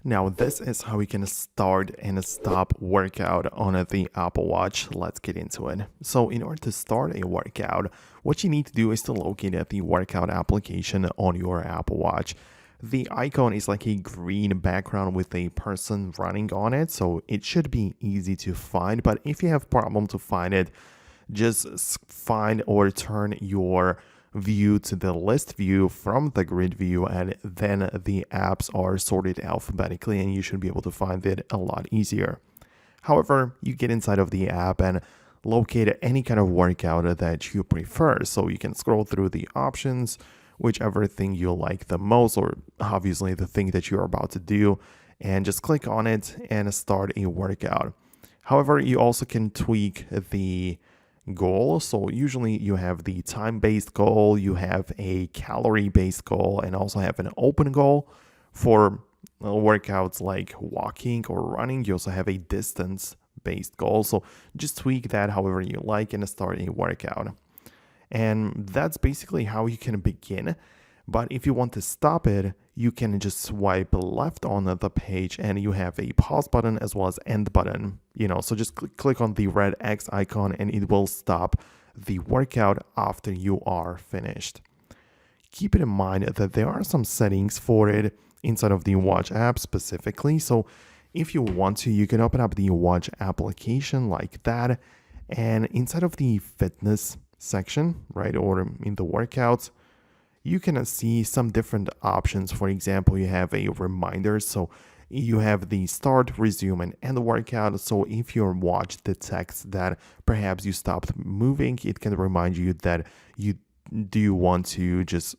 Now this is how we can start and stop workout on the Apple Watch. Let's get into it. So in order to start a workout, what you need to do is to locate the workout application on your Apple Watch. The icon is like a green background with a person running on it, so it should be easy to find. But if you have problem to find it, just find or turn your view to the list view from the grid view, and then the apps are sorted alphabetically and you should be able to find it a lot easier. However, you get inside of the app and locate any kind of workout that you prefer. So you can scroll through the options, whichever thing you like the most, or obviously the thing that you're about to do, and just click on it and start a workout. However, you also can tweak the goal. So usually you have the time-based goal, you have a calorie-based goal, and also have an open goal. For workouts like walking or running, you also have a distance-based goal. So just tweak that however you like and start a workout. And that's basically how you can begin. But if you want to stop it, you can just swipe left on the page and you have a pause button as well as end button. So just click on the red X icon and it will stop the workout after you are finished. Keep it in mind that there are some settings for it inside of the Watch app specifically. So if you want to, you can open up the Watch application like that. And inside of the fitness section, right, or in the workouts, you can see some different options. For example, you have a reminder. So you have the start, resume, and end workout. So if your watch detects that perhaps you stopped moving, it can remind you that you do want to just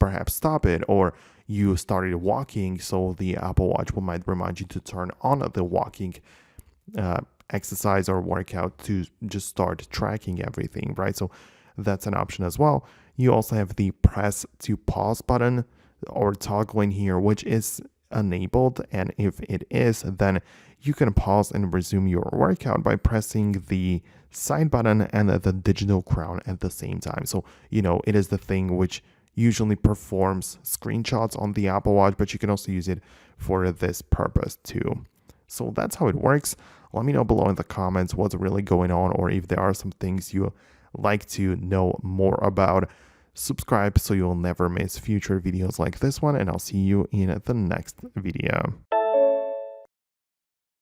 perhaps stop it, or you started walking. So the Apple Watch might remind you to turn on the walking exercise or workout to just start tracking everything, right? So that's an option as well. You also have the press to pause button or toggle in here, which is enabled. And if it is, then you can pause and resume your workout by pressing the side button and the digital crown at the same time. So, it is the thing which usually performs screenshots on the Apple Watch, but you can also use it for this purpose too. So that's how it works. Let me know below in the comments what's really going on, or if there are some things you like to know more about. Subscribe so you'll never miss future videos like this one, and I'll see you in the next video.